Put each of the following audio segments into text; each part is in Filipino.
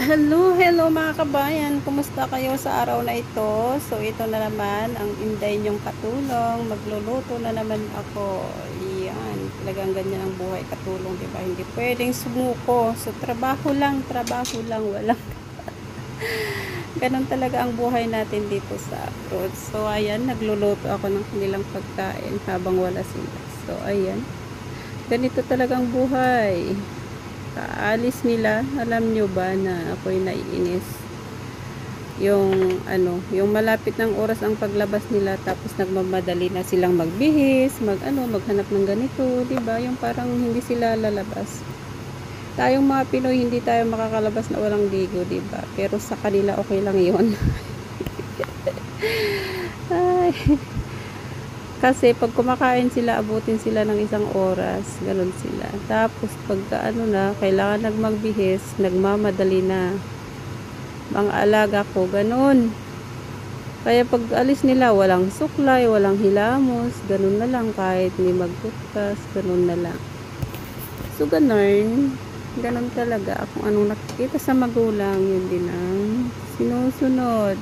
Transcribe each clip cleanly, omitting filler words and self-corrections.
Hello, hello mga kabayan. Kumusta kayo sa araw na ito? So, ito na naman ang inday niyong katulong. Magluluto na naman ako. Iyan. Talagang ganyan ang buhay katulong, diba? Hindi pwedeng sumuko. So, trabaho lang. Walang ganon talaga ang buhay natin dito sa abroad. So, ayan. Nagluluto ako ng kanilang pagkain habang wala sila. So, ayan. Ganito talagang buhay. Kaalis nila, alam nyo ba na ako'y naiinis, yung malapit ng oras ang paglabas nila, tapos nagmamadali na silang magbihis, maghanap ng ganito, 'di ba? Yung parang hindi sila lalabas. Tayong mga Pinoy, hindi tayo makakalabas na walang ligo, 'di ba? Pero sa kanila okay lang 'yon. Ay, kasi pag kumakain sila, abutin sila ng isang oras, ganun sila. Tapos pagka kailangan nagmagbihis, nagmamadali na. Mga alaga ko, ganun. Kaya pag alis nila, walang suklay, walang hilamos, ganun na lang, kahit hindi magtutkas, ganun na lang. So ganun talaga. Kung anong nakikita sa magulang, yun din ang sinusundan.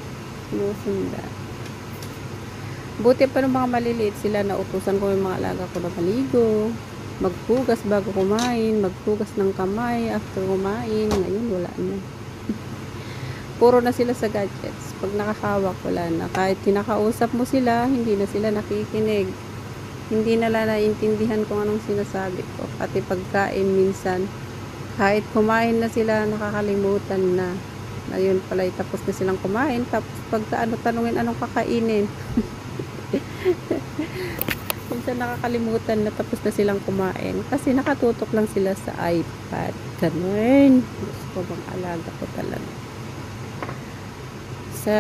Buti pa ng mga maliliit sila, na utusan ko yung mga alaga ko na maligo, maghugas bago kumain, maghugas ng kamay after kumain. Ngayon wala na. Puro na sila sa gadgets. Pag nakahawak, wala na. Kahit kinakausap mo sila, hindi na sila nakikinig. Hindi nila naiintindihan kung anong sinasabi ko. Pati pagkain minsan, kahit kumain na sila, nakakalimutan na. Ngayon pala, tapos na silang kumain. Tapos pagka tanungin anong kakainin. Minsan nakakalimutan na tapos na silang kumain kasi nakatutok lang sila sa iPad. Ganun. Gusto ko bang alaga ko talaga. Sa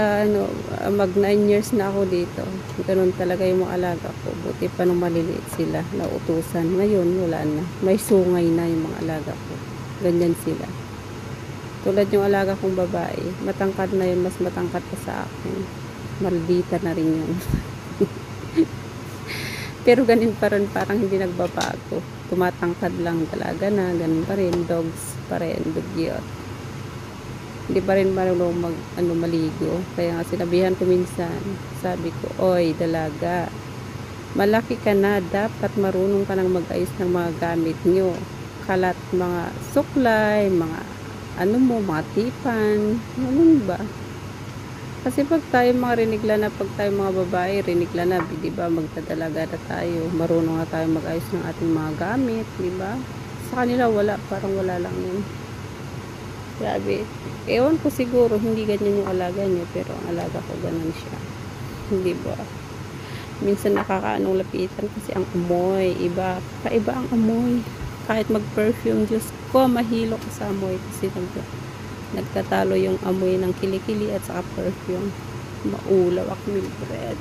mag 9 years na ako dito. Ganun talaga yung mga alaga ko. Buti pa nung maliliit sila, nautusan. Ngayon wala na. May sungay na yung mga alaga ko. Ganyan sila. Tulad yung alaga kong babae, matangkad na yun, mas matangkad pa sa akin. Maldita na rin yun. Pero ganin pa rin, parang hindi nagbabago. Tumatangkad lang, dalaga na, ganun pa rin, dogs pa rin, dugyot. Hindi pa rin marunong maligo. Kaya nga sinabihan ko minsan, sabi ko, oy, dalaga, malaki ka na, dapat marunong ka nang mag-ayos ng mga gamit nyo. Kalat mga suklay, mga mga tipan, ganun ba? Kasi pag tayo mga rinigla na, pag tayo mga babae, rinigla na, di ba, magdadalaga na tayo, marunong na tayo mag-ayos ng ating mga gamit, di ba? Sa kanila wala, parang wala lang yun. Grabe. Ewan ko, siguro, hindi ganyan yung alaga niyo, pero ang alaga ko ganun siya. Hindi ba? Minsan nakakaanong lapitan kasi ang amoy, kaiba ang amoy. Kahit mag-perfume, Diyos ko, mahilo ko sa amoy kasi nagtatalo yung amoy ng kilikili at saka perfume. Maulaw ako, Mildred.